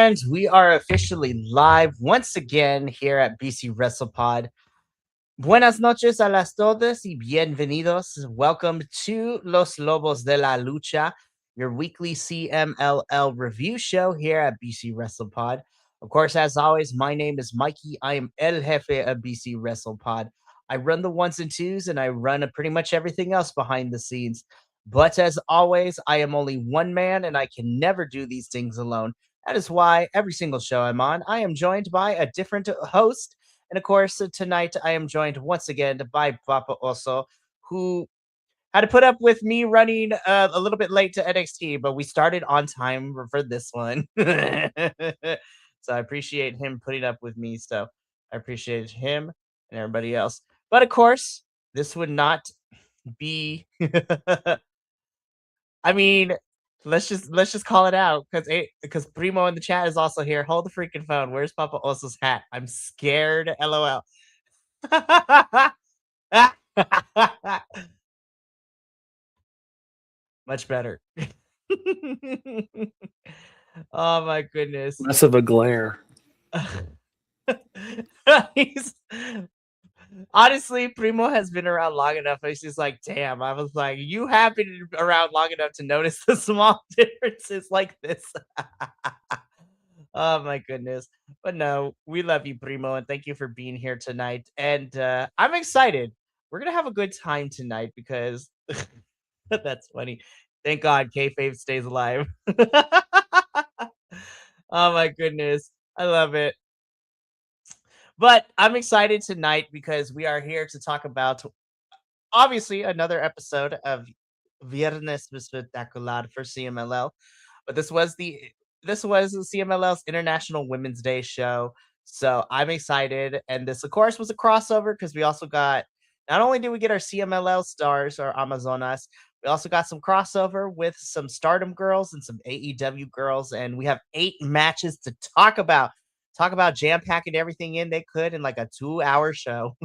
And we are officially live once again here at BC WrestlePod. Buenas noches a las todas y bienvenidos. Welcome to Los Lobos de la Lucha, your weekly CMLL review show here at BC WrestlePod. Of course, as always, my name is Mikey. I am El Jefe of BC WrestlePod. I run the ones and twos and I run pretty much everything else behind the scenes. But as always, I am only one man and I can never do these things alone. That is why every single show I'm on, I am joined by a different host. And of course, tonight I am joined once again by Papa Oso, who had to put up with me running a little bit late to NXT, but we started on time for this one. So I appreciate him putting up with me. So I appreciate him and everybody else. But of course, this would not be I mean, let's just call it out because Primo in the chat is also here. Hold the freaking phone. Where's Papa Oso's hat? I'm scared. LOL. Much better. Oh my goodness. Less of a glare. He's honestly, Primo has been around long enough. He's just like, damn. I was like, you have been around long enough to notice the small differences like this. Oh my goodness. But no, we love you, Primo, and thank you for being here tonight. And I'm excited. We're gonna have a good time tonight because that's funny. Thank God kayfabe stays alive. Oh my goodness. I love it. But I'm excited tonight because we are here to talk about obviously another episode of Viernes Espectacular for CMLL. But this was the CMLL's International Women's Day show. So I'm excited. And this, of course, was a crossover because we also got not only did we get our CMLL stars or Amazonas, we also got some crossover with some Stardom girls and some AEW girls, and we have 8 matches to talk about. Talk about jam packing everything in they could in like a 2-hour show.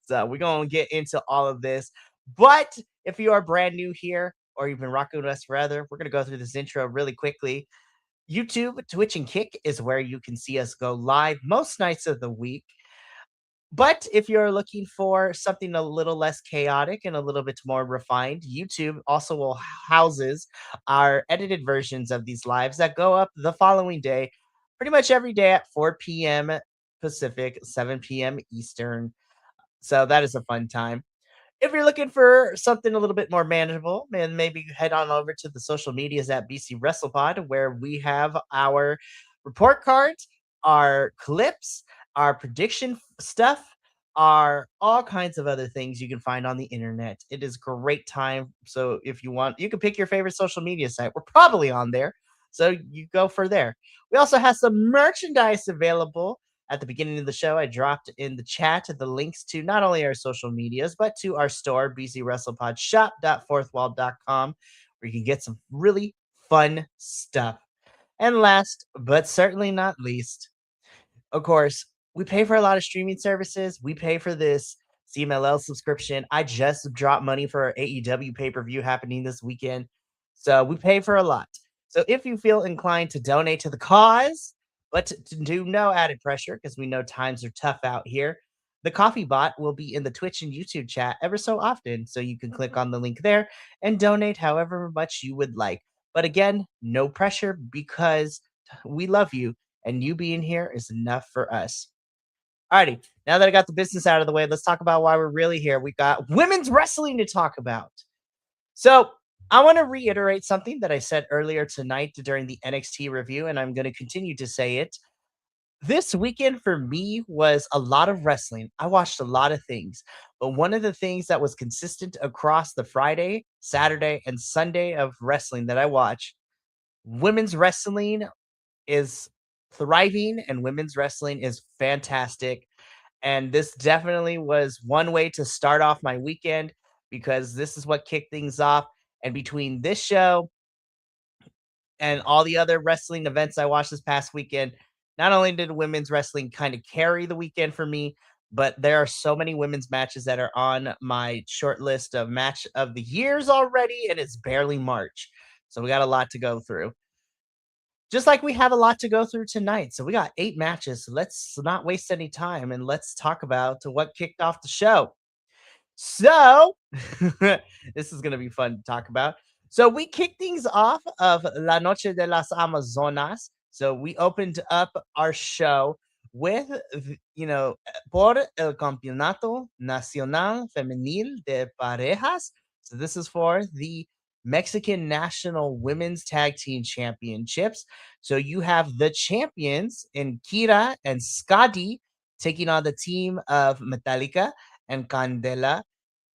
So we're gonna get into all of this. But if you are brand new here or you've been rocking with us forever, we're gonna go through this intro really quickly. YouTube, Twitch, and Kick is where you can see us go live most nights of the week. But if you're looking for something a little less chaotic and a little bit more refined, YouTube also will houses our edited versions of these lives that go up the following day, pretty much every day at 4 p.m. Pacific, 7 p.m. Eastern. So that is a fun time. If you're looking for something a little bit more manageable, then maybe head on over to the social medias at BC WrestlePod, where we have our report cards, our clips, our prediction stuff, are all kinds of other things you can find on the internet. It is great time. So if you want, you can pick your favorite social media site. We're probably on there. So you go for there. We also have some merchandise available at the beginning of the show. I dropped in the chat the links to not only our social medias, but to our store, bcwrestlepodshop.fourthwall.com, where you can get some really fun stuff. And last, but certainly not least, of course, we pay for a lot of streaming services. We pay for this CMLL subscription. I just dropped money for our AEW pay-per-view happening this weekend. So we pay for a lot. So if you feel inclined to donate to the cause, but to do no added pressure, because we know times are tough out here, the coffee bot will be in the Twitch and YouTube chat ever so often. So you can click on the link there and donate however much you would like. But again, no pressure because we love you and you being here is enough for us. Alrighty, now that I got the business out of the way, let's talk about why we're really here. We got women's wrestling to talk about. So I want to reiterate something that I said earlier tonight during the NXT review, and I'm going to continue to say it. This weekend for me was a lot of wrestling. I watched a lot of things, but one of the things that was consistent across the Friday, Saturday, and Sunday of wrestling that I watched, women's wrestling is thriving and women's wrestling is fantastic. And this definitely was one way to start off my weekend because this is what kicked things off. And between this show and all the other wrestling events I watched this past weekend, not only did women's wrestling kind of carry the weekend for me, but there are so many women's matches that are on my short list of match of the years already, and it's barely March. So we got a lot to go through. just like we have a lot to go through tonight. So we got 8 matches. So let's not waste any time and let's talk about what kicked off the show. So, this is gonna be fun to talk about. So we kicked things off of La Noche de las Amazonas. So we opened up our show with, por el Campeonato Nacional Femenil de Parejas. So this is for the Mexican National Women's Tag Team Championships. So you have the champions in Kira and Scotty taking on the team of Metallica and Candela.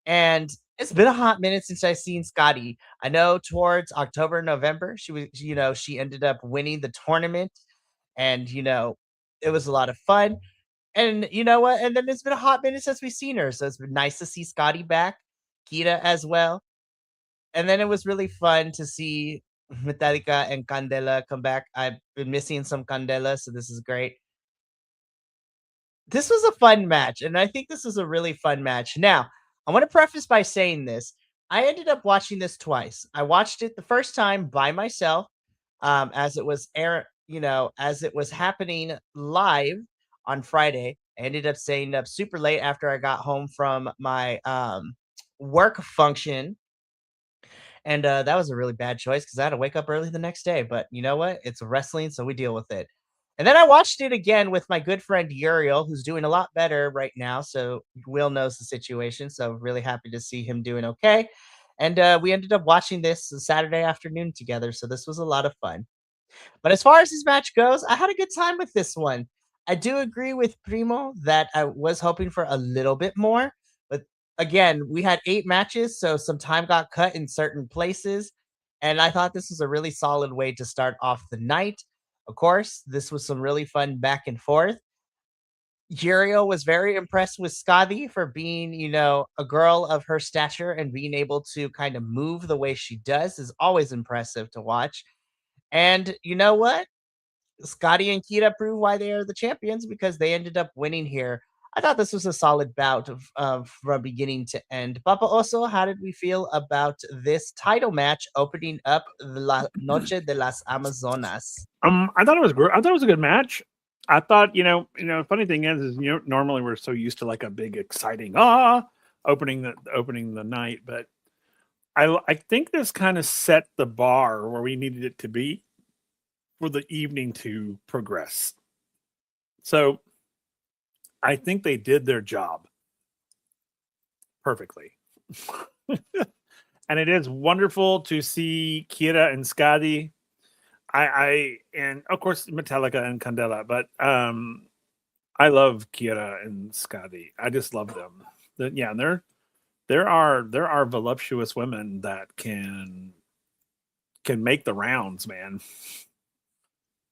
And it's been a hot minute since I've seen Scotty. I know towards October, November, she ended up winning the tournament, and it was a lot of fun. And you know what? And then it's been a hot minute since we've seen her. So it's been nice to see Scotty back, Kita as well. And then it was really fun to see Metallica and Candela come back. I've been missing some Candela, so this is great. This was a fun match, and I think this is a really fun match. Now, I want to preface by saying this. I ended up watching this twice. I watched it the first time by myself, as it was as it was happening live on Friday. I ended up staying up super late after I got home from my work function, and that was a really bad choice because I had to wake up early the next day. But you know what? It's wrestling, so we deal with it. And then I watched it again with my good friend Uriel, who's doing a lot better right now. So Will knows the situation. So really happy to see him doing okay. And we ended up watching this Saturday afternoon together. So this was a lot of fun. But as far as this match goes, I had a good time with this one. I do agree with Primo that I was hoping for a little bit more. But again, we had 8 matches, so some time got cut in certain places. And I thought this was a really solid way to start off the night. Of course, this was some really fun back and forth. Uriel was very impressed with Scotty for being, a girl of her stature and being able to kind of move the way she does is always impressive to watch. And you know what? Scotty and Kita prove why they are the champions because they ended up winning here. I thought this was a solid bout of from beginning to end. Papa Oso, how did we feel about this title match opening up the La Noche de las Amazonas? I thought it was great. I thought it was a good match. I thought, funny thing is normally we're so used to like a big exciting opening the night, but I think this kind of set the bar where we needed it to be for the evening to progress. So I think they did their job perfectly. And it is wonderful to see Kira and Skadi. And of course Metallica and Candela, but I love Kira and Skadi. I just love them. There are voluptuous women that can make the rounds, man.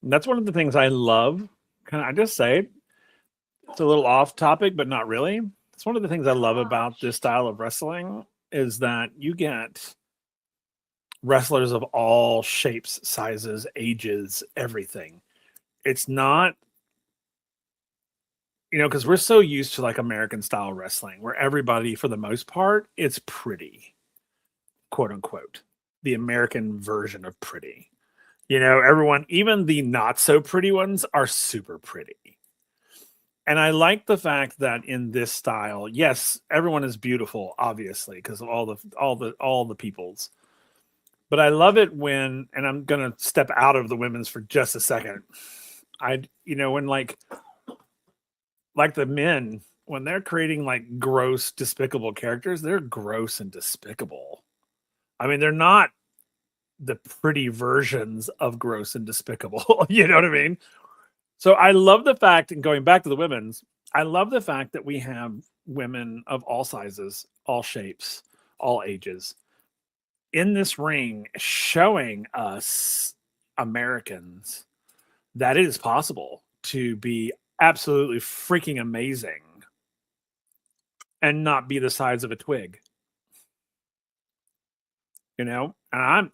And that's one of the things I love. Can I just say it's a little off topic, but not really. It's one of the things I love about this style of wrestling is that you get wrestlers of all shapes, sizes, ages, everything. It's not, because we're so used to like American style wrestling where everybody, for the most part, it's pretty, quote unquote, the American version of pretty. Everyone, even the not so pretty ones, are super pretty. And I like the fact that in this style, yes, everyone is beautiful, obviously, because of all the peoples. But I love it when, and I'm gonna step out of the women's for just a second. When like the men, when they're creating like gross, despicable characters, they're gross and despicable. I mean, they're not the pretty versions of gross and despicable. You know what I mean? So I love the fact, and going back to the women's, I love the fact that we have women of all sizes, all shapes, all ages in this ring showing us Americans that it is possible to be absolutely freaking amazing and not be the size of a twig. And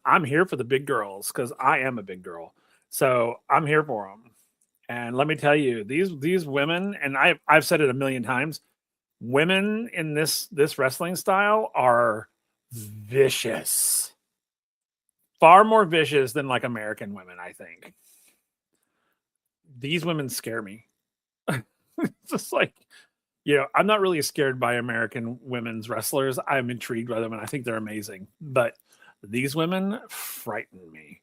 I'm here for the big girls because I am a big girl. So I'm here for them. And let me tell you, these women, and I've said it a million times, women in this wrestling style are vicious. Far more vicious than like American women, I think. these women scare me. It's just like, you know, I'm not really scared by American women's wrestlers. I'm intrigued by them and I think they're amazing. But these women frighten me.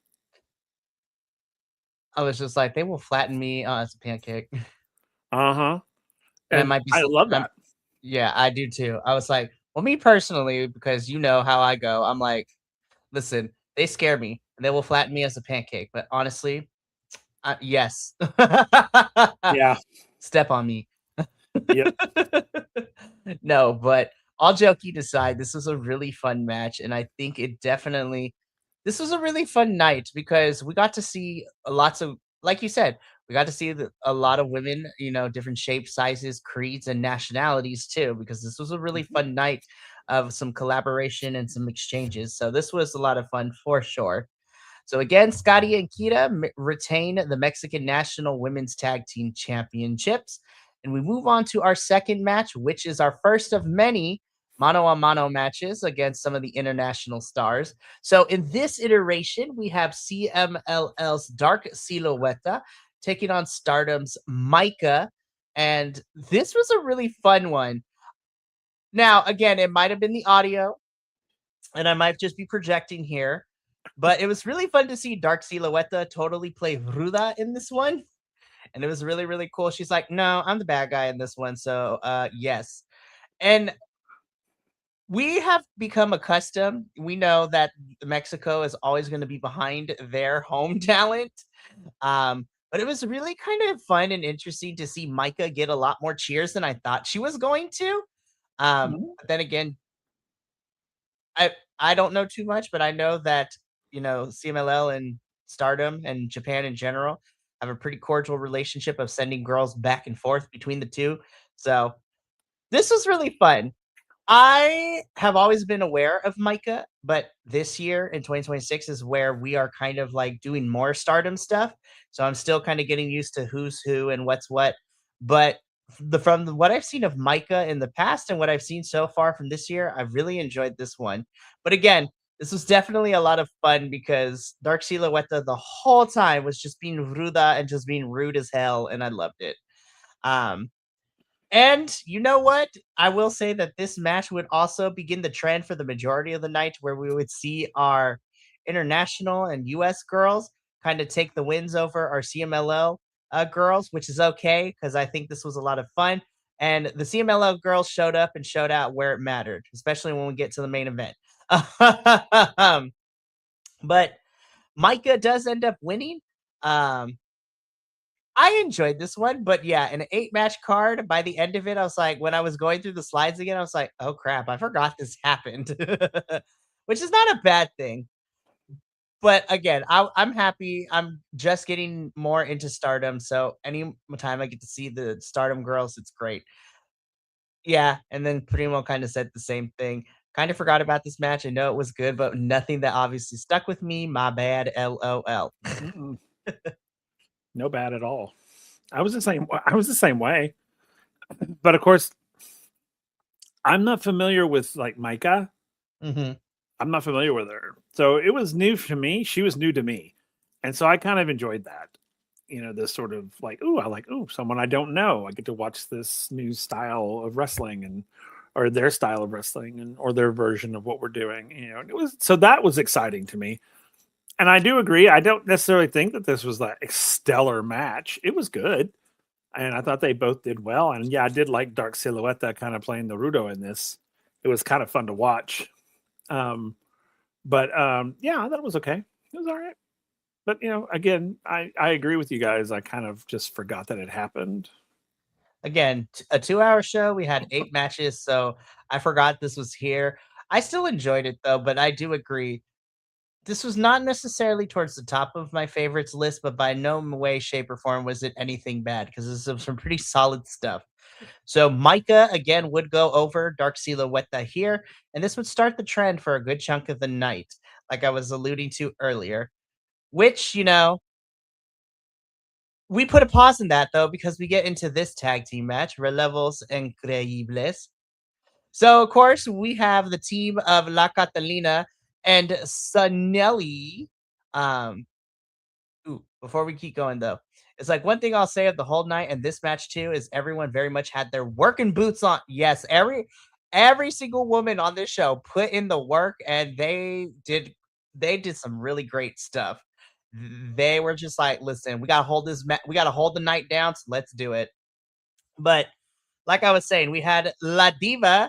I was just like, they will flatten me as a pancake, Uh-huh. and I And might be. I love that. Yeah, I do too. I was like, well, me personally, because you know how I go. I'm like, listen, they scare me and they will flatten me as a pancake. But honestly, yes, Yeah. step on me. Yep. No, but all joking aside, this was a really fun match, and I think it definitely this was a really fun night because we got to see lots of, like you said, we got to see a lot of women, different shapes, sizes, creeds, and nationalities too. Because this was a really Mhm. fun night of some collaboration and some exchanges. So this was a lot of fun for sure. So again, Scotty and Kita retain the Mexican National Women's Tag Team Championships. And we move on to our second match, which is our first of many mano a mano matches against some of the international stars. So in this iteration, we have CMLL's Dark Silhouette taking on Stardom's Micah. And this was a really fun one. Now, again, it might have been the audio, and I might just be projecting here, but it was really fun to see Dark Silhouette totally play Ruda in this one. And it was really, really cool. She's like, no, I'm the bad guy in this one. So, yes. And we have become accustomed. We know that Mexico is always going to be behind their home talent. But it was really kind of fun and interesting to see Micah get a lot more cheers than I thought she was going to. Mhm. But then again, I I don't know too much, but I know that, CMLL and Stardom and Japan in general have a pretty cordial relationship of sending girls back and forth between the two. So this was really fun. I have always been aware of Micah, but this year in 2026 is where we are kind of like doing more Stardom stuff. So I'm still kind of getting used to who's who and what's what. But what I've seen of Micah in the past and what I've seen so far from this year, I've really enjoyed this one. But again, this was definitely a lot of fun because Dark Silhouette the whole time was just being ruda and just being rude as hell, and I loved it. Um, and you know what? I will say that this match would also begin the trend for the majority of the night where we would see our international and US girls kind of take the wins over our CMLL girls, which is okay because I think this was a lot of fun. And the CMLL girls showed up and showed out where it mattered, especially when we get to the main event. Um, but Micah does end up winning. Um, I enjoyed this one, but yeah, an 8-match card, by the end of it, I was like when I was going through the slides again, I was like, "Oh crap, I forgot this happened." Which is not a bad thing. But again, I'm happy. I'm just getting more into Stardom, so any time I get to see the Stardom girls, it's great. Yeah, and then Primo kind of said the same thing. Kind of forgot about this match. I know it was good, but nothing that obviously stuck with me. My bad. LOL. Mm-mm. No bad at all. I was the same way. But of course, I'm not familiar with like Micah. Mhm. I'm not familiar with her. So it was new to me. She was new to me. And so I kind of enjoyed that. You know, this sort of like, ooh, I like, ooh, someone I don't know. I get to watch this new style of wrestling and or their style of wrestling and or their version of what we're doing. You know, it was so that was exciting to me. And I do agree. I don't necessarily think that this was like a stellar match. It was good. And I thought they both did well. And yeah, I did like Dark Silhouette kind of playing the Rudo in this. It was kind of fun to watch. Um, but yeah, I thought it was okay. It was all right. But you know, again, I agree with you guys. I kind of just forgot that it happened. Again, a 2-hour show. We had 8 matches, so I forgot this was here. I still enjoyed it though, but I do agree. This was not necessarily towards the top of my favorites list, but by no way, shape, or form was it anything bad because this is some pretty solid stuff. So Micah again would go over Dark Silhouette here, and this would start the trend for a good chunk of the night, like I was alluding to earlier. Which, we put a pause in that though because we get into this tag team match, Relevos Increíbles. So of course we have the team of La Catalina and Sanelli. Um, before we keep going though, It's like one thing I'll say of the whole night and this match too is everyone very much had their working boots on. Yes, every single woman on this show put in the work and they did some really great stuff. They were just like, listen, we gotta hold we gotta hold the night down, so let's do it. But like I was saying, we had La Diva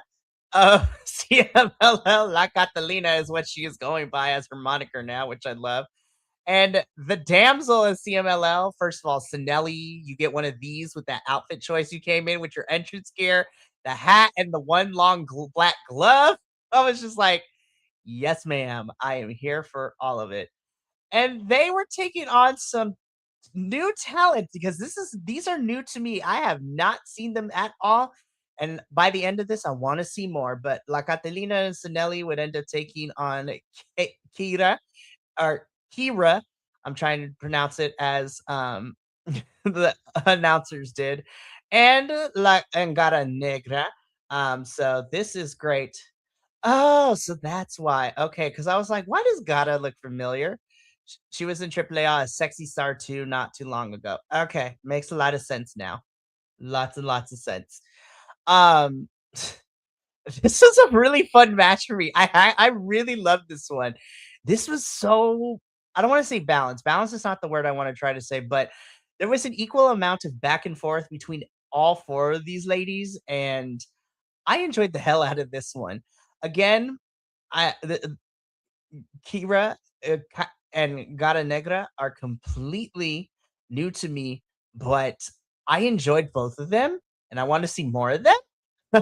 of CMLL. La Catalina is what she is going by as her moniker now, which I love. And the damsel of CMLL, first of all, Sinelli, you get one of these with that outfit choice you came in with your entrance gear, the hat, and the one long black glove. I was just like, yes, ma'am, I am here for all of it. And they were taking on some new talent because these are new to me. I have not seen them at all. And by the end of this, I want to see more. But La Catalina and Sinelli would end up taking on Kira or Kira. I'm trying to pronounce it as the announcers did, and La Angara Negra. So this is great. Oh, so that's why. Okay, because I was like, why does Gata look familiar? She was in AAA as Sexy Star 2 not too long ago. Okay, makes a lot of sense now. Lots and lots of sense. Um, this was a really fun match for me. I really loved this one. This was so I don't want to say balance. Balance is not the word I want to try to say, but there was an equal amount of back and forth between all four of these ladies, and I enjoyed the hell out of this one. Again, Kira and Gata Negra are completely new to me, but I enjoyed both of them, and I want to see more of them.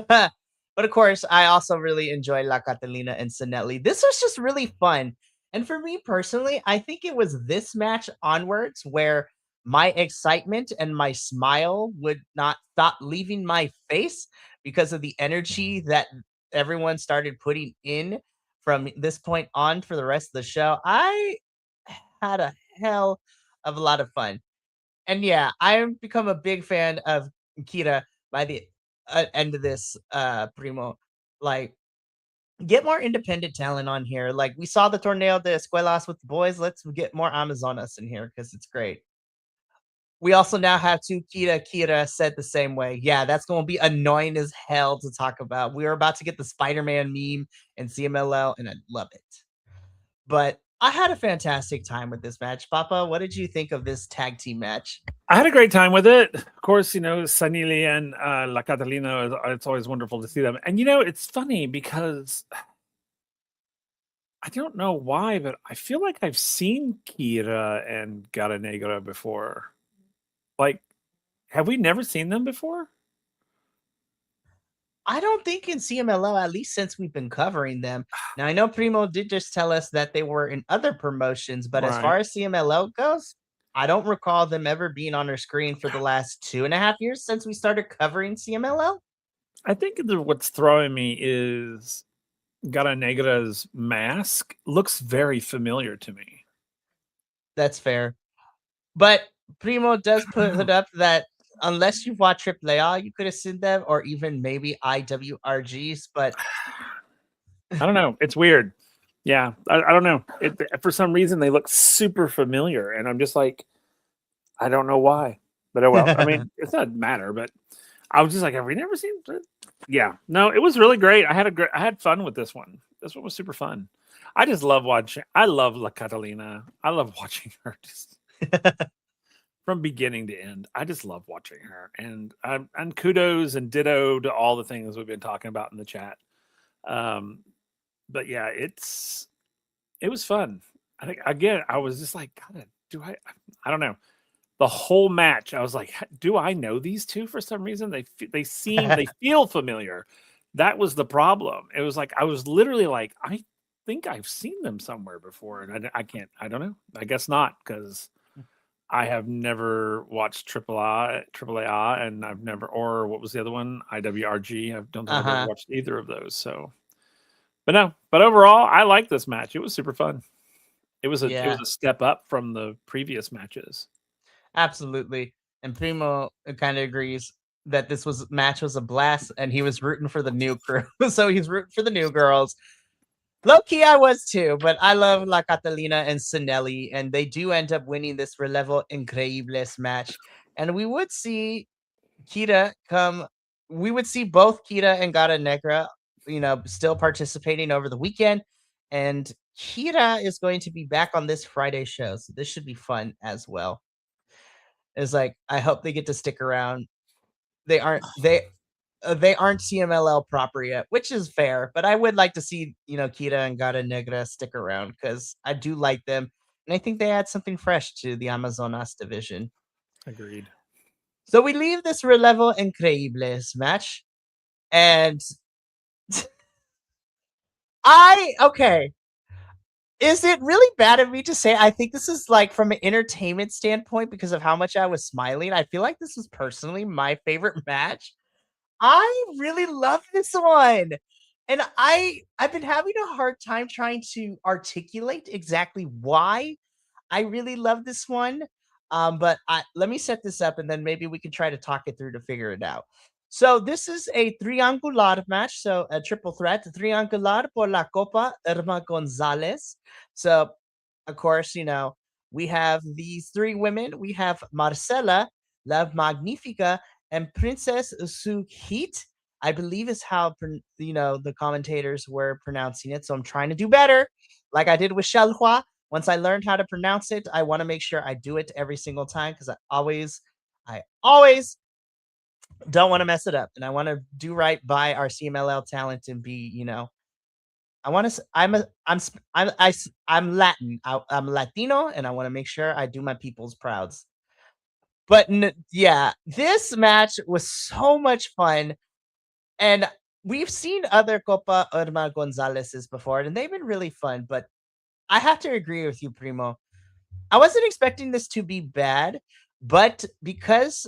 But of course, I also really enjoy La Catalina and Sinelli. This was just really fun. And for me personally, I think it was this match onwards where my excitement and my smile would not stop leaving my face because of the energy that everyone started putting in from this point on for the rest of the show. I had a hell of a lot of fun. And yeah, I've become a big fan of Kira by the end of this, Primo. Like, get more independent talent on here. Like, we saw the Torneo de Escuelas with the boys. Let's get more Amazonas in here because it's great. We also now have two Kira. Kira said the same way. Yeah, that's going to be annoying as hell to talk about. We are about to get the Spider Man meme and CMLL, and I love it. But I had a fantastic time with this match. Papa, what did you think of this tag team match? I had a great time with it. Of course, Sanili and La Catalina, it's always wonderful to see them. And, it's funny because I don't know why, but I feel like I've seen Kira and Gata Negra before. Like, have we never seen them before? I don't think in CMLL, at least since we've been covering them. Now, I know Primo did just tell us that they were in other promotions, but as Right. far as CMLL goes, I don't recall them ever being on our screen for the last 2.5 years since we started covering CMLL. I think what's throwing me is Gata Negra's mask looks very familiar to me. That's fair. But Primo does I don't put it know. up that unless you've watched AAA, you could have seen them, or even maybe IWRGs. But I don't know. It's weird. Yeah, I don't know. For some reason, they look super familiar, and I'm just like, I don't know why. But oh well. I mean, it doesn't matter. But I was just like, have we never seen? Yeah, no, it was really great. I had fun with this one. This one was super fun. I just love watching. I love La Catalina. I love watching her just from beginning to end. I just love watching her, and kudos and ditto to all the things we've been talking about in the chat. Um, but yeah, it was fun. I think again, I was just like, God, do I don't know. The whole match, I was like, do I know these two for some reason? They feel familiar. That was the problem. It was like I was literally like, I think I've seen them somewhere before, and I can't. I don't know. I guess not because I have never watched AAA, and I've never, or what was the other one? IWRG. I don't think I've ever uh-huh. watched either of those. So, but no, but overall, I like this match. It was super fun. It was Yeah, a step up from the previous matches. absolutely. And Primo kind of agrees that this was match was a blast, and he was rooting for the new crew. So he's rooting for the new girls. Low key, I was too, but I love La Catalina and Sinelli, and they do end up winning this Relevo Increíbles match. And we would see Kita come. We would see both Kita and Gata Negra, still participating over the weekend. And Kita is going to be back on this Friday show, so this should be fun as well. It's like I hope they get to stick around. They aren't they aren't CMLL proper yet, which is fair. But I would like to see Kita and Gata Negra stick around because I do like them, and I think they add something fresh to the Amazonas division. Agreed. So we leave this Relevo Increíbles match, and okay. Is it really bad of me to say I think this is like from an entertainment standpoint because of how much I was smiling? I feel like this was personally my favorite match. I really love this one. And I've been having a hard time trying to articulate exactly why I really love this one. But let me set this up and then maybe we can try to talk it through to figure it out. So this is a triangular match, so a triple threat, triangular por la Copa Irma Gonzalez. So of course, we have these three women. We have Marcela, La Magnifica, and Princess Sukhit. I believe is how the commentators were pronouncing it. So I'm trying to do better, like I did with Shelhua. Once I learned how to pronounce it, I want to make sure I do it every single time because I always don't want to mess it up, and I want to do right by our CMLL talent and be, I want to. I'm Latin. I'm Latino, and I want to make sure I do my people's prouds. But yeah, this match was so much fun, and we've seen other Copa Irma Gonzalez's before, and they've been really fun. But I have to agree with you, Primo. I wasn't expecting this to be bad, but because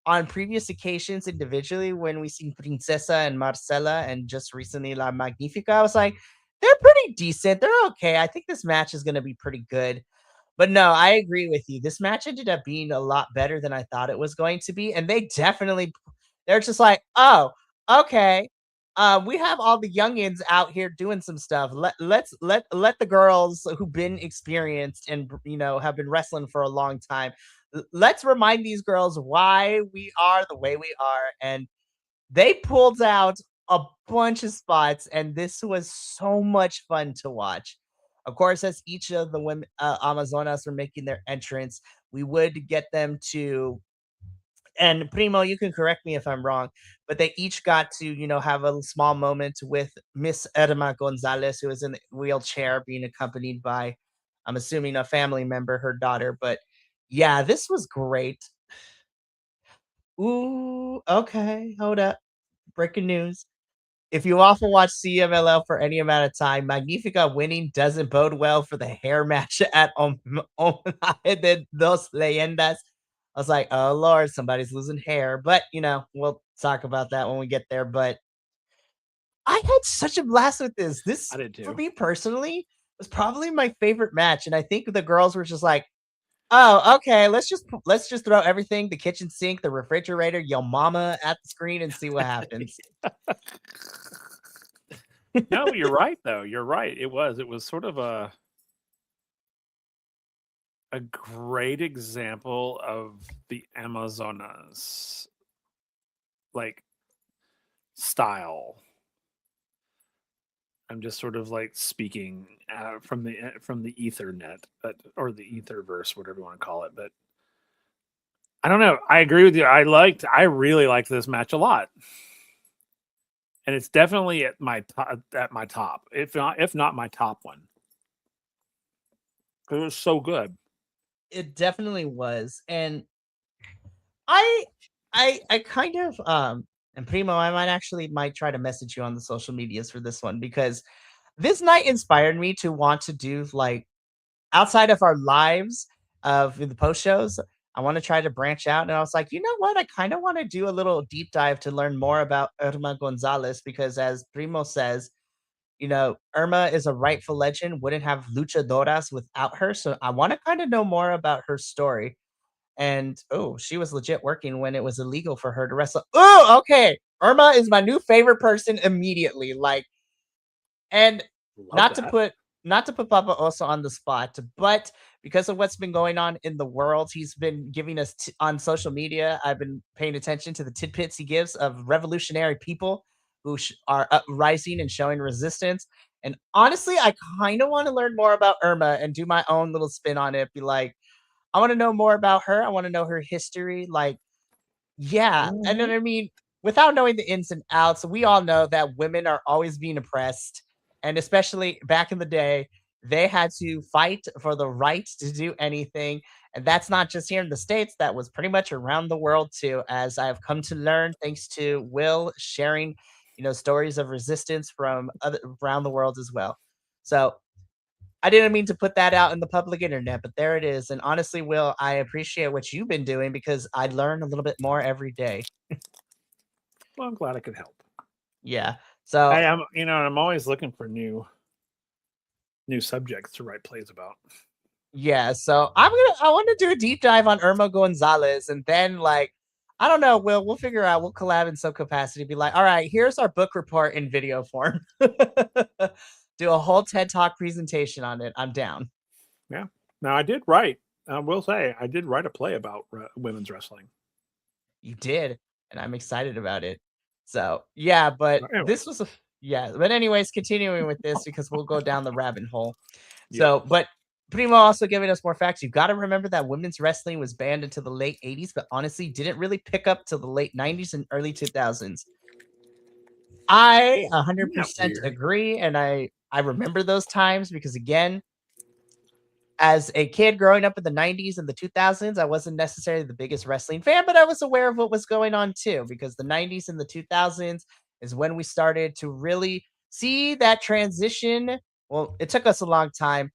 on previous occasions individually, when we seen Princesa and Marcela and just recently La Magnifica, I was like, they're pretty decent. They're okay. I think this match is going to be pretty good. But no, I agree with you. This match ended up being a lot better than I thought it was going to be. And they're just like, oh, okay. We have all the youngins out here doing some stuff. Let the girls who've been experienced and have been wrestling for a long time. Let's remind these girls why we are the way we are. And they pulled out a bunch of spots, and this was so much fun to watch. Of course, as each of the women Amazonas were making their entrance, we would get them to. And Primo, you can correct me if I'm wrong, but they each got to, have a small moment with Miss Irma Gonzalez, who was in the wheelchair, being accompanied by, I'm assuming, a family member, her daughter. But yeah, this was great. Ooh, okay, hold up. Breaking news. If you often watch CMLL for any amount of time, Magnifica winning doesn't bode well for the hair match at de Dos Leyendas. I was like, oh Lord, somebody's losing hair. But, we'll talk about that when we get there. But I had such a blast with this. I This, did for too. me personally, was probably my favorite match. And I think the girls were just like, oh, okay. Let's just throw everything, the kitchen sink, the refrigerator, your mama at the screen and see what happens. No, you're right though. You're right. It was sort of a great example of the Amazonas like style. I'm just sort of like speaking from the Ethernet, or the Etherverse, whatever you want to call it. But I don't know. I agree with you. I really liked this match a lot, and it's definitely at my top, if not my top one. It was so good. It definitely was. And I I kind of and Primo, I might try to message you on the social medias for this one because this night inspired me to want to do like outside of our lives of the post shows. I want to try to branch out. And I was like, you know what? I kind of want to do a little deep dive to learn more about Irma Gonzalez because, as Primo says, Irma is a rightful legend, wouldn't have luchadoras without her. So I want to kind of know more about her story. And oh, she was legit working when it was illegal for her to wrestle. Oh, okay. Irma is my new favorite person immediately. Like, and Love not to that. put not to put Papa Oso on the spot, but because of what's been going on in the world, he's been giving us on social media. I've been paying attention to the tidbits he gives of revolutionary people who are uprising and showing resistance. And honestly, I kind of want to learn more about Irma and do my own little spin on it. Be like, I want to know more about her. I want to know her history. Like, yeah, and then Mhm. I mean, without knowing the ins and outs, we all know that women are always being oppressed, and especially back in the day, they had to fight for the right to do anything, and that's not just here in the states. That was pretty much around the world too, as I've come to learn thanks to Will sharing, stories of resistance from other around the world as well. So I didn't mean to put that out in the public internet, but there it is. And honestly, Will, I appreciate what you've been doing because I learn a little bit more every day. Well, I'm glad I could help. Yeah. So Hey, I'm always looking for new subjects to write plays about. yeah, so I want to do a deep dive on Irma Gonzalez, and then like I don't know, we'll figure out, we'll collab in some capacity, be like, all right, here's our book report in video form. Do a whole TED Talk presentation on it. I'm down. Yeah. Now I did write. I will say I did write a play about women's wrestling. You did, and I'm excited about it. So yeah, but this Anyways, was a yeah. But anyways, continuing with this because we'll go down the rabbit hole. yep. So, but Primo also giving us more facts. You got to remember that women's wrestling was banned until the late 80s, but honestly didn't really pick up till the late 90s and early 2000s. I Isn't that 100% weird? agree, and I remember those times because again, as a kid growing up in the 90s and the 2000s, I wasn't necessarily the biggest wrestling fan, but I was aware of what was going on too, because the 90s and the 2000s is when we started to really see that transition. Well, it took us a long time,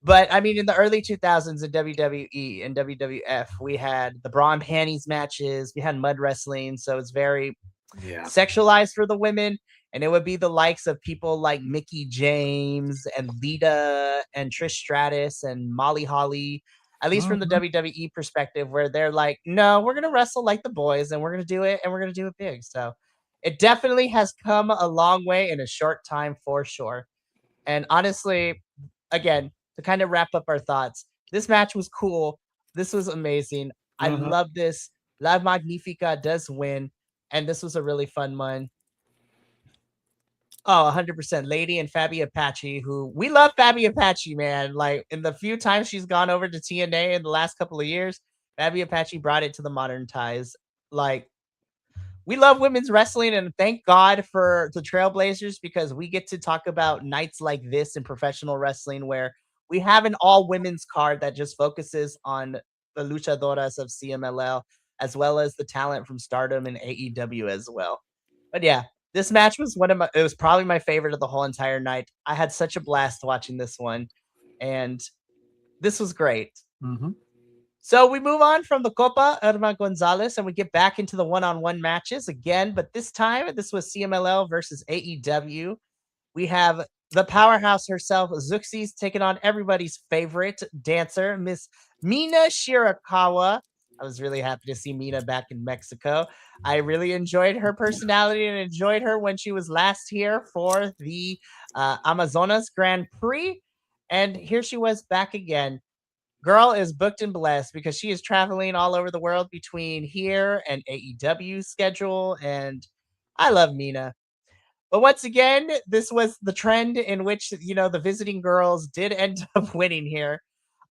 but I mean, in the early 2000s in WWE and WWF, we had the bra and panties matches, we had mud wrestling. So it's very Yeah. sexualized for the women, and it would be the likes of people like Mickey James and Lita and Trish Stratus and Molly Holly, at least from the Mhm. WWE perspective, where they're like, no, we're gonna wrestle like the boys and we're gonna do it and we're gonna do it big. So it definitely has come a long way in a short time for sure. And honestly, again, to kind of wrap up our thoughts, this match was cool. This was amazing. I Uh-huh. love this. La Magnifica does win, and this was a really fun one. Oh, 100%. Lady and Fabi Apache, who we love Fabi Apache, man. Like in the few times she's gone over to TNA in the last couple of years, Fabi Apache brought it to the modern ties. Like we love women's wrestling, and thank God for the Trailblazers because we get to talk about nights like this in professional wrestling where we have an all women's card that just focuses on the luchadoras of CMLL as well as the talent from Stardom and AEW as well. But yeah, this match was it was probably my favorite of the whole entire night. I had such a blast watching this one, and this was great. Mhm. So we move on from the Copa Irma Gonzalez and we get back into the one-on-one matches again, but this time this was CMLL versus AEW. We have the powerhouse herself, Zuxis, taking on everybody's favorite dancer, Miss Mina Shirakawa. I was really happy to see Mina back in Mexico. I really enjoyed her personality and enjoyed her when she was last here for the Amazonas Grand Prix. And here she was back again. Girl is booked and blessed because she is traveling all over the world between here and AEW schedule. And I love Mina. But once again, this was the trend in which, the visiting girls did end up winning here.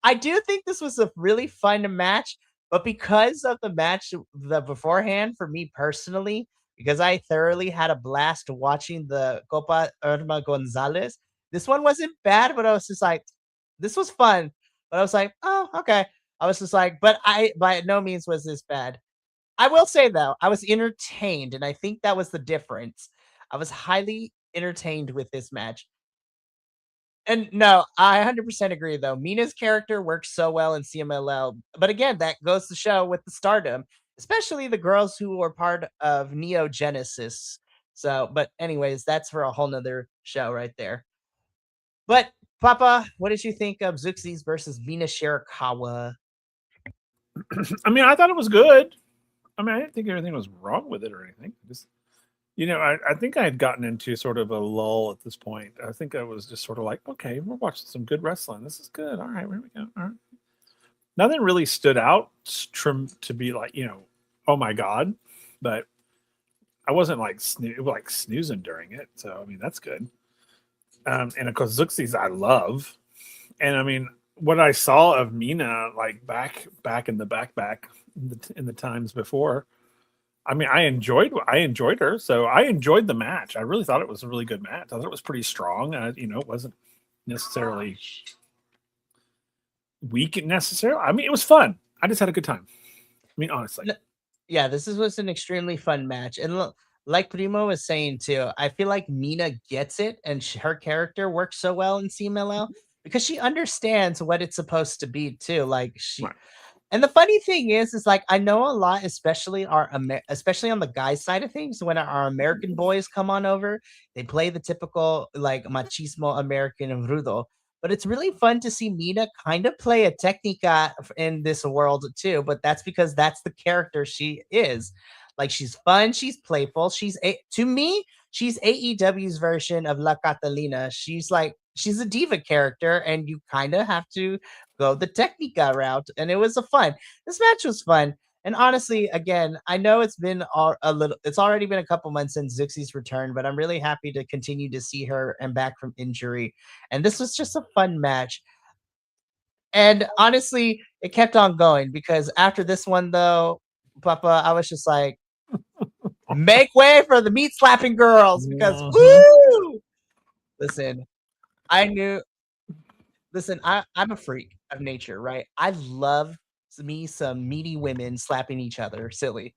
I do think this was a really fun match, but because of the match the beforehand, for me personally, because I thoroughly had a blast watching the Copa Irma Gonzalez, this one wasn't bad, but I was just like, this was fun. But I was like, oh, okay. I was just like, but I by no means was this bad. I will say though, I was entertained, and I think that was the difference. I was highly entertained with this match. And no, I 100% agree though. Mina's character works so well in CMLL. But again, that goes to show with the stardom, especially the girls who were part of Neo Genesis. So, but anyways, that's for a whole nother show right there. But Papa, what did you think of Zuxis versus Mina Shirakawa? I mean, I thought it was good. I mean, I didn't think anything was wrong with it or anything. Just I think I had gotten into sort of a lull at this point. I think I was just sort of like, okay, we're watching some good wrestling. This is good. All right, here we go. All right. Nothing really stood out to be like, oh my god, but I wasn't like snoozing during it. So I mean, that's good. And of course, Zuxis I love, and I mean, what I saw of Mina like back in the back in the times before. I mean, I enjoyed her, so I enjoyed the match. I really thought it was a really good match. I thought it was pretty strong. It wasn't necessarily weak necessarily. I mean, it was fun. I just had a good time. I mean, honestly. Yeah, was an extremely fun match. And look, like Primo was saying too, I feel like Mina gets it and her character works so well in CMLL because she understands what it's supposed to be too. Like Right. and the funny thing is like I know a lot, especially especially on the guys side of things. When our American boys come on over, they play the typical like machismo American rudo. But it's really fun to see Mina kind of play a technica in this world too. But that's because that's the character she is. Like she's fun, she's playful. To me, she's AEW's version of La Catalina. She's a diva character, and you kind of have to go the Technica route. And it was this match was fun. And honestly, again, I know it's already been a couple months since Zuxi's return, but I'm really happy to continue to see her and back from injury. And this was just a fun match. And honestly, it kept on going because after this one, though, Papa, I was just like, make way for the meat slapping girls because, woo! Listen, I knew I'm a freak of nature, right? I love me some meaty women slapping each other silly.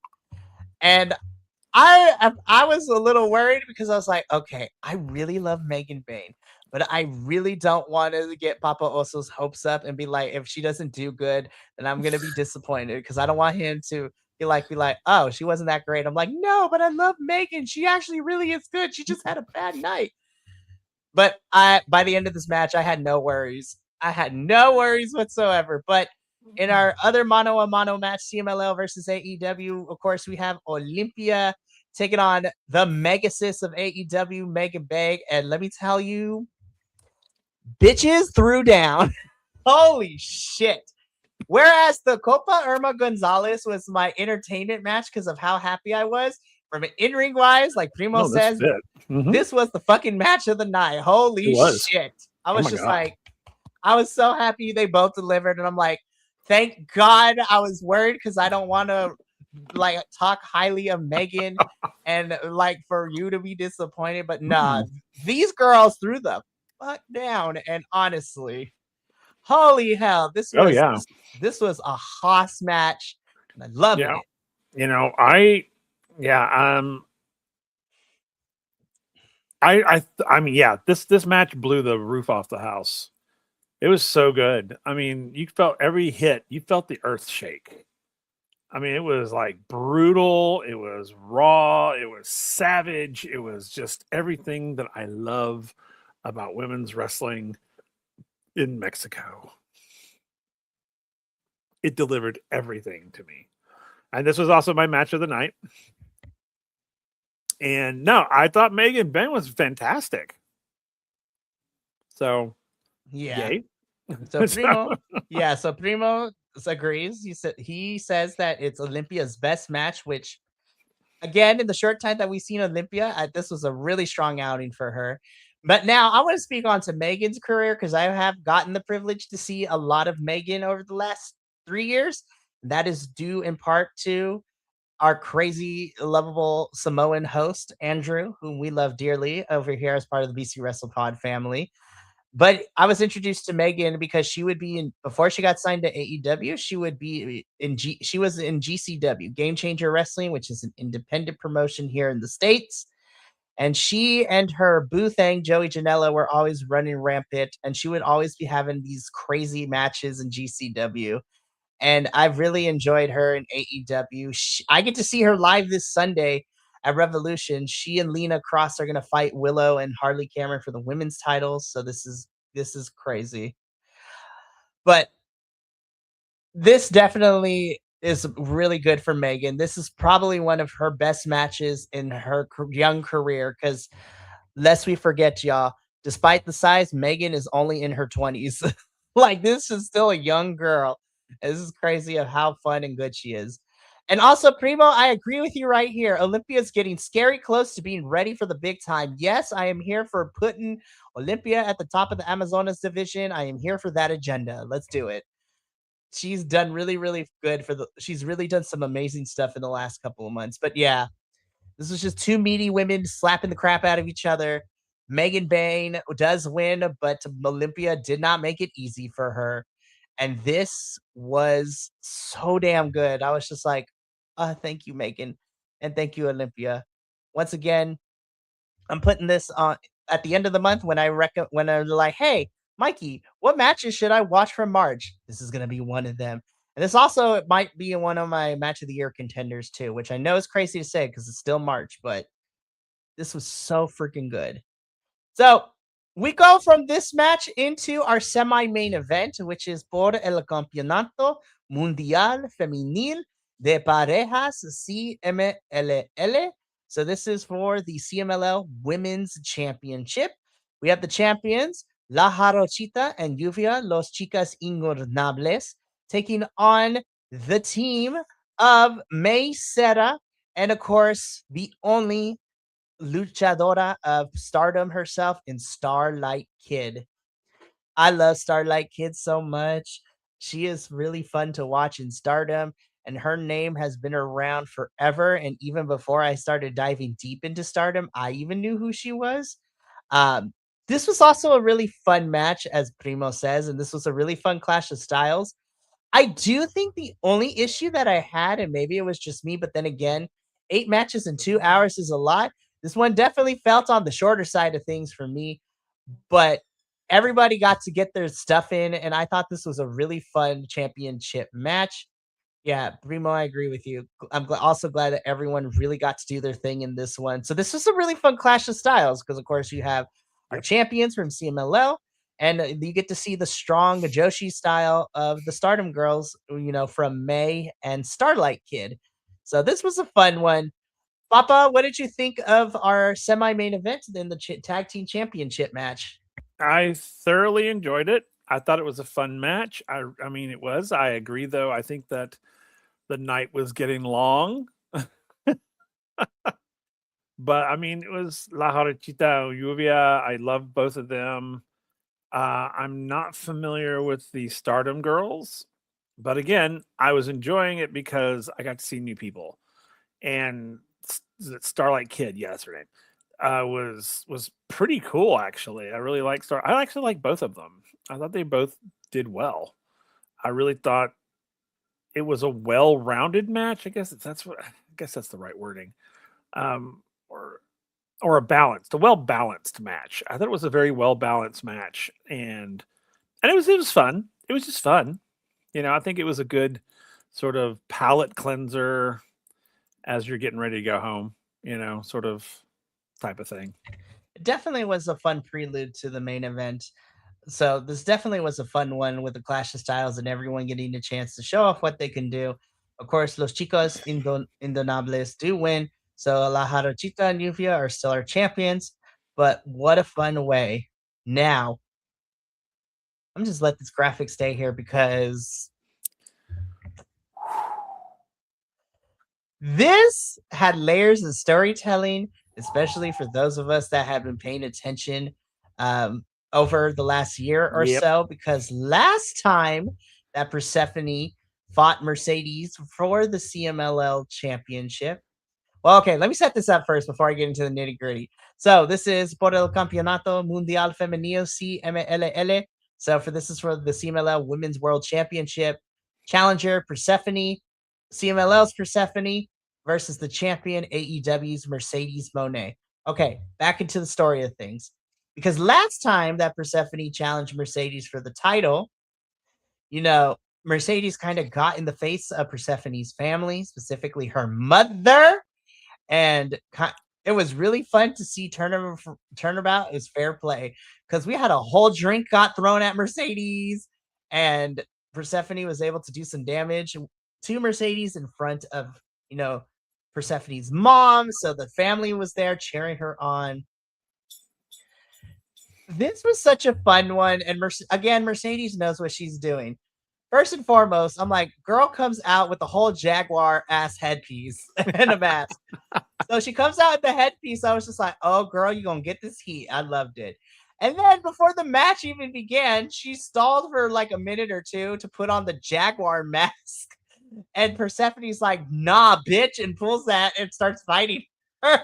And I was a little worried because I was like, okay, I really love Megan Bain, but I really don't want to get Papa Oso's hopes up and be like, if she doesn't do good, then I'm gonna be disappointed because I don't want him to be like, oh, she wasn't that great. I'm like, no, but I love Megan. She actually really is good. She just had a bad night. But by the end of this match, I had no worries. I had no worries whatsoever. But in our other mano a mano match, CMLL versus AEW, of course, we have Olympia taking on the Megasis of AEW, Megan Bag. And let me tell you, bitches threw down. Holy shit. Whereas the Copa Irma Gonzalez was my entertainment match because of how happy I was, from an in-ring wise, like Primo says, this was the fucking match of the night. Holy shit. I was just like, I was so happy they both delivered. And I'm like, thank God. I was worried because I don't want to like talk highly of Megan and like for you to be disappointed. But nah, these girls threw the fuck down. And honestly, holy hell, this was a Haas match. And I loved it. I mean, yeah, this match blew the roof off the house. It was so good. I mean, you felt every hit, you felt the earth shake. I mean, it was like brutal, it was raw, it was savage, it was just everything that I love about women's wrestling in Mexico. It delivered everything to me. And this was also my match of the night. And no, I thought Megan Ben was fantastic. So, yeah. Yay. So Primo agrees. He says that it's Olympia's best match, which again, in the short time that we've seen Olympia, this was a really strong outing for her. But now I want to speak on to Megan's career because I have gotten the privilege to see a lot of Megan over the last 3 years. That is due in part to our crazy, lovable Samoan host, Andrew, whom we love dearly over here as part of the BC WrestlePod family. But I was introduced to Megan because she would be before she got signed to AEW, she was in GCW, Game Changer Wrestling, which is an independent promotion here in the States. And she and her boo thing, Joey Janela, were always running rampant, and she would always be having these crazy matches in GCW. And I've really enjoyed her in AEW. I get to see her live this Sunday at Revolution. She and Lena Cross are going to fight Willow and Harley Cameron for the women's titles. So this is crazy. But this definitely is really good for Megan. This is probably one of her best matches in her young career because lest we forget, y'all, despite the size, Megan is only in her 20s. Like, this is still a young girl. This is crazy of how fun and good she is. And also, Primo, I agree with you right here. Olympia's getting scary close to being ready for the big time. Yes, I am here for putting Olympia at the top of the Amazonas division. I am here for that agenda. Let's do it. She's done really, really good she's really done some amazing stuff in the last couple of months. But yeah, this was just two meaty women slapping the crap out of each other. Megan Bain does win, but Olympia did not make it easy for her. And this was so damn good. I was just like, thank you, Megan. And thank you, Olympia. Once again, I'm putting this on at the end of the month when when I'm like, hey, Mikey, what matches should I watch from March? This is gonna be one of them. And this also it might be one of my match of the year contenders too, which I know is crazy to say because it's still March, but this was so freaking good. So we go from this match into our semi-main event, which is por el Campeonato Mundial Femenil de Parejas CMLL. So this is for the CMLL Women's Championship. We have the champions La Jarochita and Lluvia, Los Chicas Ingornables, taking on the team of May Sera and, of course, the only luchadora of Stardom herself in Starlight Kid. I love Starlight Kid so much. She is really fun to watch in Stardom, and her name has been around forever. And even before I started diving deep into Stardom, I even knew who she was. Um, this was also a really fun match, as Primo says, and this was a really fun clash of styles. I do think the only issue that I had, and maybe it was just me, but then again, 8 matches in 2 hours is a lot. This one definitely felt on the shorter side of things for me, but everybody got to get their stuff in, and I thought this was a really fun championship match. Yeah, Primo, I agree with you. I'm also glad that everyone really got to do their thing in this one. So this was a really fun clash of styles because, of course, you have our Yep. champions from CMLL, and you get to see the strong Joshi style of the Stardom girls, from May and Starlight Kid. So this was a fun one. Papa, what did you think of our semi-main event in the tag team championship match? I thoroughly enjoyed it. I thought it was a fun match. I mean, it was. I agree, though. I think that the night was getting long, but I mean, it was La Jarochita Lluvia. I love both of them. I'm not familiar with the Stardom girls, but again, I was enjoying it because I got to see new people. And Starlight Kid, yeah, that's her name. Was pretty cool actually. I really like Star. I actually like both of them. I thought they both did well. I really thought it was a well-rounded match. I guess that's the right wording. Um, or a well-balanced match. I thought it was a very well-balanced match, and it was fun. It was just fun. I think it was a good sort of palate cleanser as you're getting ready to go home. Sort of type of thing. It definitely was a fun prelude to the main event. So this definitely was a fun one with the clash of styles and everyone getting a chance to show off what they can do. Of course, Los Chicos Indonables do win. So La Jarochita and Lluvia are still our champions. But what a fun way. Now, I'm just let this graphic stay here because this had layers of storytelling, especially for those of us that have been paying attention over the last year or Yep. so. Because last time that Persephone fought Mercedes for the CMLL championship. Well, okay, let me set this up first before I get into the nitty gritty. So this is por el Campeonato Mundial Femenino CMLL. So this is for the CMLL Women's World Championship. Challenger Persephone, CMLL's Persephone versus the champion AEW's Mercedes Monet. Okay, back into the story of things. Because last time that Persephone challenged Mercedes for the title, Mercedes kind of got in the face of Persephone's family, specifically her mother, and it was really fun to see turnabout is fair play because we had a whole drink got thrown at Mercedes, and Persephone was able to do some damage. to Mercedes in front of, you know, Persephone's mom. So the family was there cheering her on. This was such a fun one. And again, Mercedes knows what she's doing. First and foremost, I'm like, girl comes out with the whole Jaguar ass headpiece and a mask. So she comes out with the headpiece. I was just like, oh, girl, you're going to get this heat. I loved it. And then before the match even began, she stalled for like a minute or two to put on the Jaguar mask. And Persephone's like, nah, bitch, and pulls that and starts fighting. I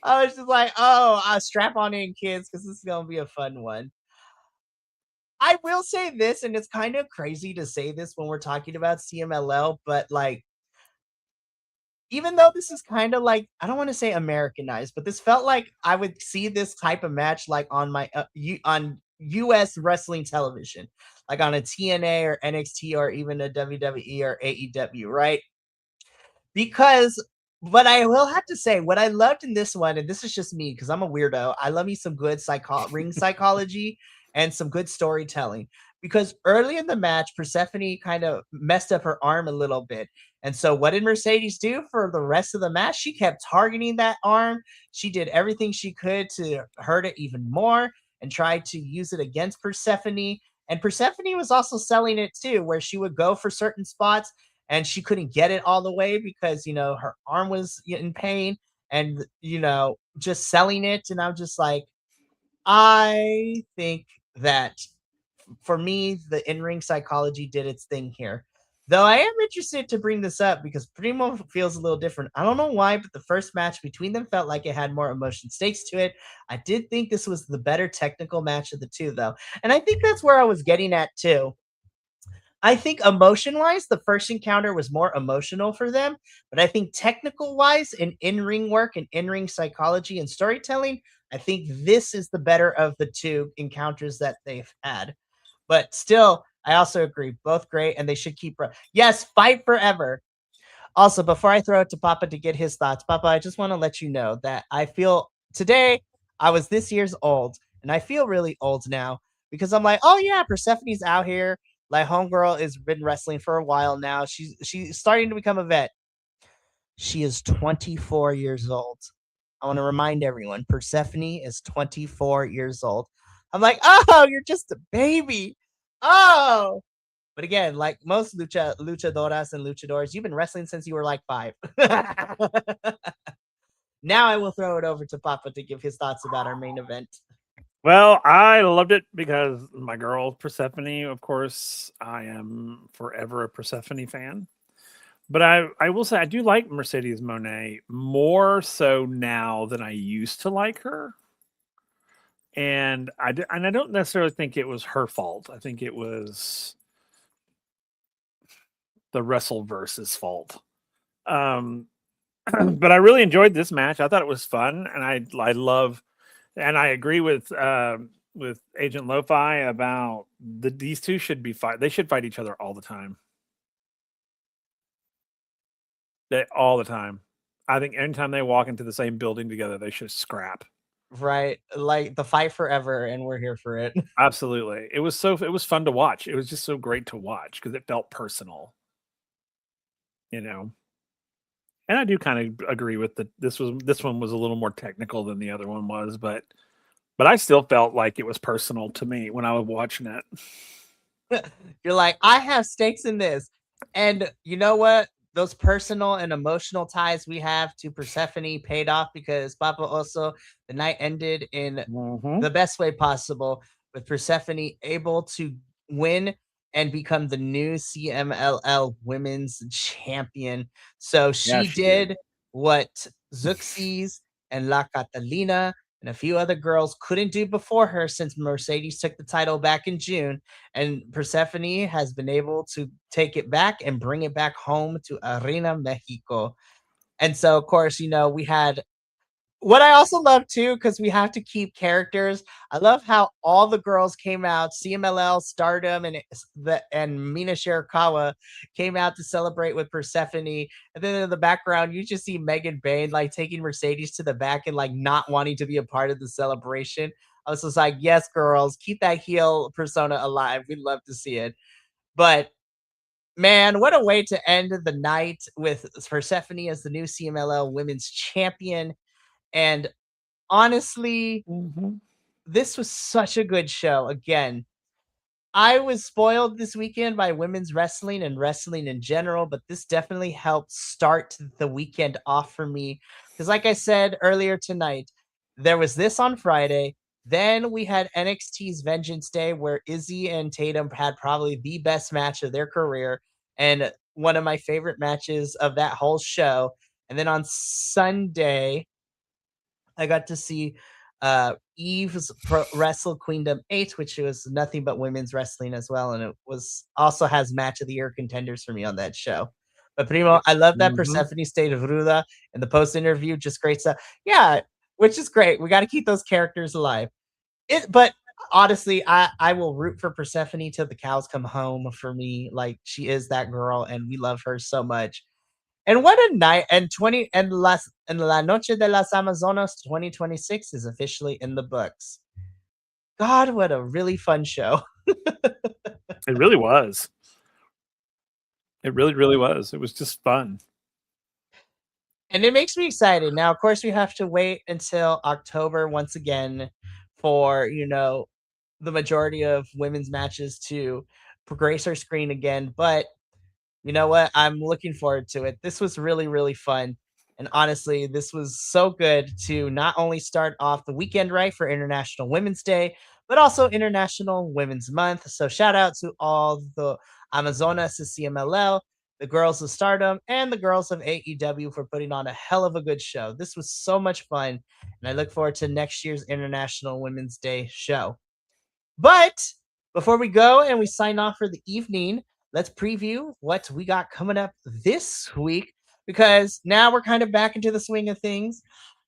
was just like, oh, strap on in, kids, because this is going to be a fun one. I will say this, and it's kind of crazy to say this when we're talking about CMLL, but like, even though this is kind of like, I don't want to say Americanized, but this felt like I would see this type of match like on my on US wrestling television, like on a TNA or NXT or even a WWE or AEW, right? Because but I will have to say what I loved in this one, and this is just me because I'm a weirdo. I love me some good ring psychology and some good storytelling. Because early in the match, Persephone kind of messed up her arm a little bit. And so, what did Mercedes do for the rest of the match? She kept targeting that arm. She did everything she could to hurt it even more and tried to use it against Persephone. And Persephone was also selling it too, where she would go for certain spots and she couldn't get it all the way because her arm was in pain and just selling it. And I'm just like, I think that for me the in-ring psychology did its thing here, though I am interested to bring this up because Primo feels a little different. I don't know why, but the first match between them felt like it had more emotion stakes to it. I did think this was the better technical match of the two, though, and I think that's where I was getting at too. I think emotion wise, the first encounter was more emotional for them. But I think technical wise, and in ring work and in ring psychology and storytelling, I think this is the better of the two encounters that they've had. But still, I also agree, both great, and they should keep. Yes, fight forever. Also, before I throw it to Papa to get his thoughts, Papa, I just want to let you know that I feel today I was this year's old, and I feel really old now because I'm like, oh yeah, Persephone's out here. Like homegirl has been wrestling for a while now. She's starting to become a vet. She is 24 years old. I want to remind everyone, Persephone is 24 years old. I'm like, oh, you're just a baby. Oh, but again, like most luchadoras and luchadors, you've been wrestling since you were like 5. Now I will throw it over to Papa to give his thoughts about our main event. Well, I loved it because my girl Persephone, of course, I am forever a Persephone fan. But I will say I do like Mercedes Moné more so now than I used to like her. And I don't necessarily think it was her fault. I think it was the Wrestleverse's fault. But I really enjoyed this match. I thought it was fun, and I love, and I agree with Agent Lo-Fi about these two should be fight. They should fight each other all the time. All the time. I think anytime they walk into the same building together, they should scrap. Right, like the fight forever, and we're here for it. Absolutely, it was fun to watch. It was just so great to watch because it felt personal. And I do kind of agree with this one was a little more technical than the other one was, but I still felt like it was personal to me when I was watching it. You're like, I have stakes in this. And you know what? Those personal and emotional ties we have to Persephone paid off because Papa also, the night ended in the best way possible with Persephone able to win and become the new CMLL Women's Champion. So she did what Zuxis and La Catalina and a few other girls couldn't do before her since Mercedes took the title back in June. And Persephone has been able to take it back and bring it back home to Arena Mexico. And so, of course, we had what I also love too, because we have to keep characters. I love how all the girls came out. CMLL, Stardom, and Mina Shirakawa came out to celebrate with Persephone. And then in the background, you just see Megan Bain like taking Mercedes to the back and like not wanting to be a part of the celebration. I was just like, yes, girls, keep that heel persona alive. We'd love to see it. But Man, what a way to end the night with Persephone as the new CMLL Women's Champion. And honestly, Mhm. this was such a good show. Again, I was spoiled this weekend by women's wrestling and wrestling in general, but this definitely helped start the weekend off for me. Because, like I said earlier tonight, there was this on Friday. Then we had NXT's Vengeance Day, where Izzy and Tatum had probably the best match of their career and one of my favorite matches of that whole show. And then on Sunday, I got to see Eve's Wrestle Queendom 8, which was nothing but women's wrestling as well. And it was also has match of the year contenders for me on that show. But Primo, I love that Mhm. Persephone stayed of Ruda in the post interview. Just great stuff. Yeah, which is great. We got to keep those characters alive. But honestly, I will root for Persephone till the cows come home for me. Like she is that girl, and we love her so much. And what a night! And La Noche de las Amazonas 2026 is officially in the books. God, what a really fun show. It really was. It really, really was. It was just fun. And it makes me excited. Now, of course, we have to wait until October once again for, the majority of women's matches to grace our screen again. But you know what? I'm looking forward to it. This was really, really fun. And honestly, this was so good to not only start off the weekend right for International Women's Day, but also International Women's Month. So shout out to all the Amazonas of CMLL, the girls of Stardom, and the girls of AEW for putting on a hell of a good show. This was so much fun. And I look forward to next year's International Women's Day show. But before we go and we sign off for the evening, let's preview what we got coming up this week because now we're kind of back into the swing of things.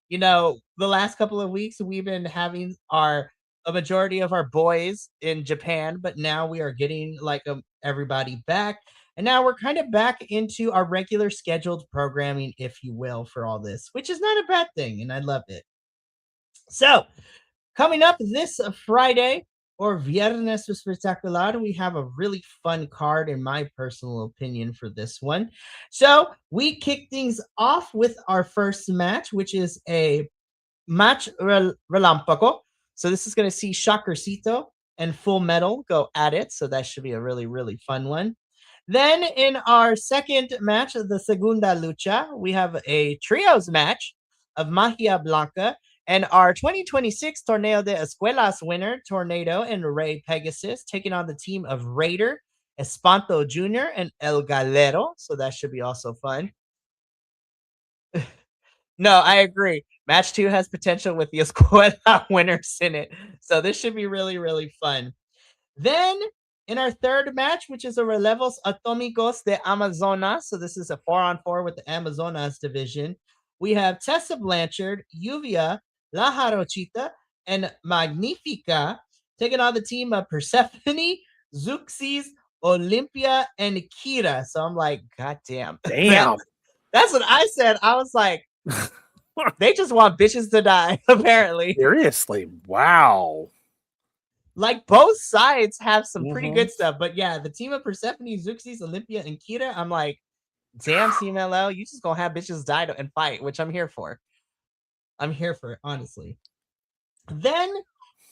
The last couple of weeks we've been having our a majority of our boys in Japan, but now we are getting everybody back. And now we're kind of back into our regular scheduled programming, if you will, for all this, which is not a bad thing. And I love it. So, coming up this Friday or Viernes Espectacular, we have a really fun card, in my personal opinion, for this one. So we kick things off with our first match, which is a match relampago. So this is going to see Shockercito and Full Metal go at it. So that should be a really, really fun one. Then in our second match of the Segunda Lucha, we have a trios match of Magia Blanca and our 2026 Torneo de Escuelas winner, Tornado and Ray Pegasus, taking on the team of Raider, Espanto Jr., and El Galero. So that should be also fun. No, I agree. Match 2 has potential with the Escuela winners in it. So this should be really, really fun. Then in our third match, which is a Relevos Atómicos de Amazonas, so this is a 4-on-4 with the Amazonas division, we have Tessa Blanchard, Lluvia, La Jarochita, and Magnifica taking on the team of Persephone, Zuxis, Olympia, and Kira. So I'm like, God damn. Damn. That's what I said. I was like, they just want bitches to die, apparently. Seriously. Wow. Like both sides have some pretty Mhm. good stuff, but yeah, the team of Persephone, Zuxis, Olympia, and Kira, I'm like, damn, CMLL, you just gonna have bitches die and fight, which I'm here for. I'm here for it, honestly. Then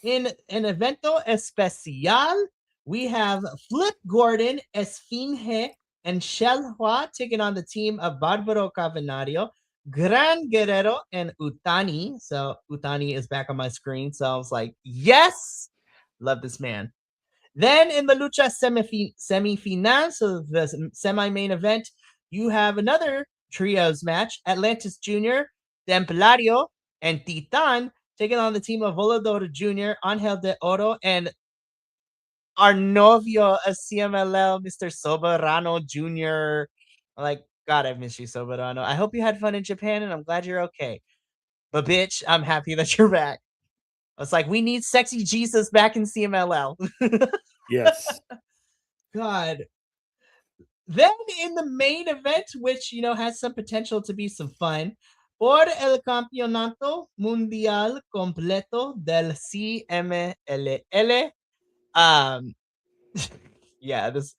in an evento especial, we have Flip Gordon, Esfinge, and Shelhua taking on the team of Barbaro Cavenario, Gran Guerrero, and Utani. So Utani is back on my screen. So I was like, yes, love this man. Then in the Lucha semifinal, so the semi-main event, you have another trios match: Atlantis Jr., Templario, and Titan taking on the team of Volador Jr., Angel de Oro, and our novio of CMLL, Mr. Soberano Jr. Like, God, I miss you, Soberano. I hope you had fun in Japan, and I'm glad you're okay. But bitch, I'm happy that you're back. I was like, we need sexy Jesus back in CMLL. Yes. God. Then in the main event, which has some potential to be some fun, por el campeonato mundial completo del CMLL. Um, yeah, this,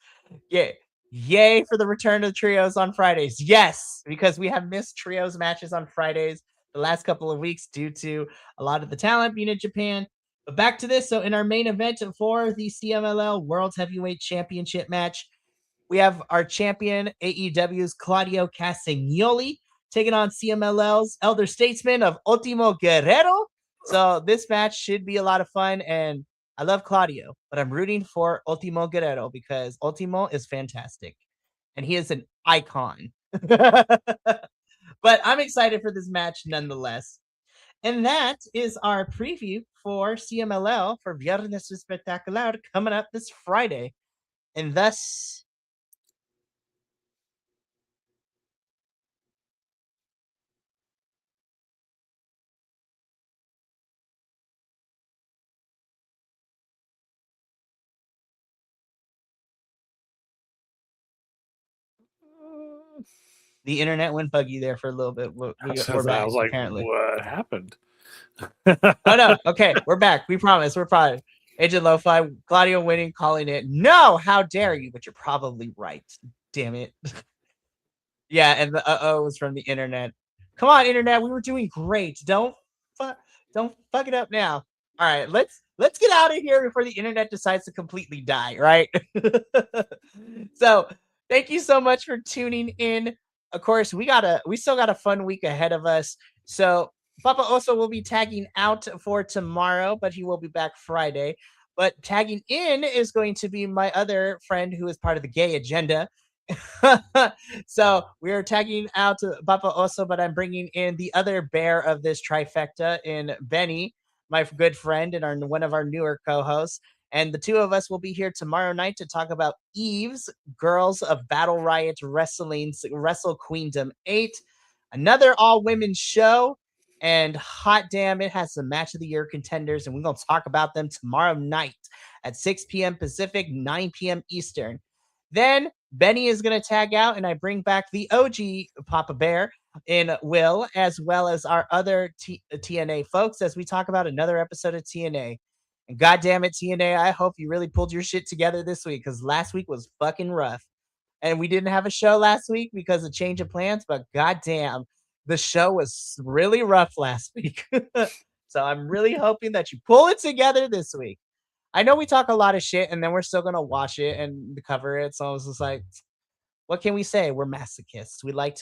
yeah. Yay for the return of trios on Fridays. Yes, because we have missed trios matches on Fridays the last couple of weeks due to a lot of the talent being in Japan. But back to this. So, in our main event for the CMLL World Heavyweight Championship match, we have our champion, AEW's Claudio Castagnoli, taking on CMLL's Elder Statesman of Ultimo Guerrero. So this match should be a lot of fun, and I love Claudio, but I'm rooting for Ultimo Guerrero because Ultimo is fantastic, and he is an icon. But I'm excited for this match nonetheless. And that is our preview for CMLL for Viernes Espectacular coming up this Friday. And thus, the internet went buggy there for a little bit. We're I back, was like, apparently. what happened? Oh, no. Okay, we're back. We promise. We're fine. Agent Lo-Fi, Claudio winning, calling it. No, how dare you? But you're probably right. Damn it. Yeah, and the uh-oh was from the internet. Come on, internet. We were doing great. Don't fuck it up now. All right, let's get out of here before the internet decides to completely die, right? So thank you so much for tuning in. Of course, we still got a fun week ahead of us. So Papa Oso will be tagging out for tomorrow, but he will be back Friday. But tagging in is going to be my other friend who is part of the gay agenda. So we are tagging out Papa Oso, but I'm bringing in the other bear of this trifecta in Benny, my good friend and one of our newer co-hosts. And the two of us will be here tomorrow night to talk about Eve's Girls of Battle Riot Wrestling's Wrestle Queendom 8, another all-women show. And hot damn, it has some match of the year contenders, and we're going to talk about them tomorrow night at 6 p.m. Pacific, 9 p.m. Eastern. Then Benny is going to tag out, and I bring back the OG Papa Bear in Will, as well as our other TNA folks, as we talk about another episode of TNA. And goddamn it, TNA, I hope you really pulled your shit together this week, because last week was fucking rough. And we didn't have a show last week because of change of plans, but goddamn, the show was really rough last week. So I'm really hoping that you pull it together this week. I know we talk a lot of shit and then we're still gonna watch it and cover it. So I was just like, what can we say? We're masochists. We like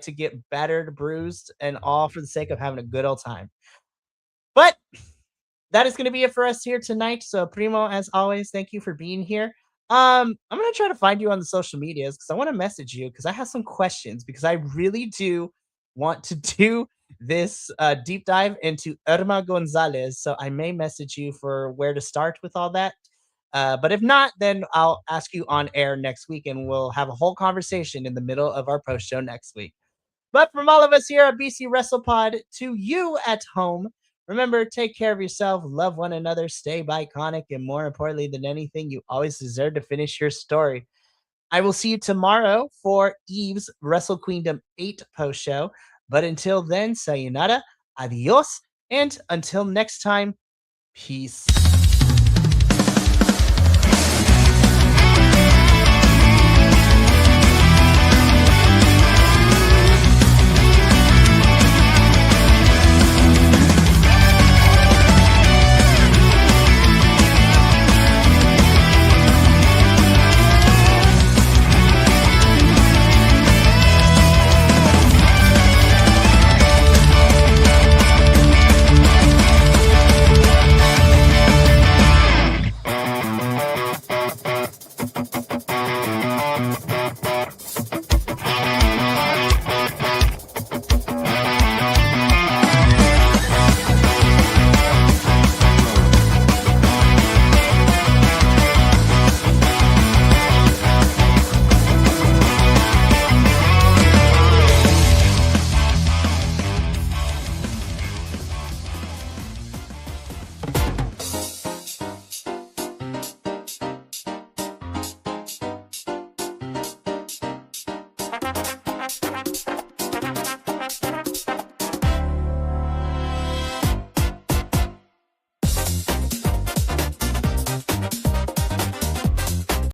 to get battered, bruised, and all for the sake of having a good old time. But that is gonna be it for us here tonight. So Primo, as always, thank you for being here. I'm gonna try to find you on the social medias because I want to message you because I have some questions because I really do want to do this deep dive into Irma Gonzalez. So I may message you for where to start with all that. But if not, then I'll ask you on air next week and we'll have a whole conversation in the middle of our post show next week. But from all of us here at BC WrestlePod to you at home, remember, take care of yourself, love one another, stay iconic, and more importantly than anything, you always deserve to finish your story. I will see you tomorrow for Eve's Wrestle Queendom 8 post show. But until then, sayonara, adios, and until next time, peace.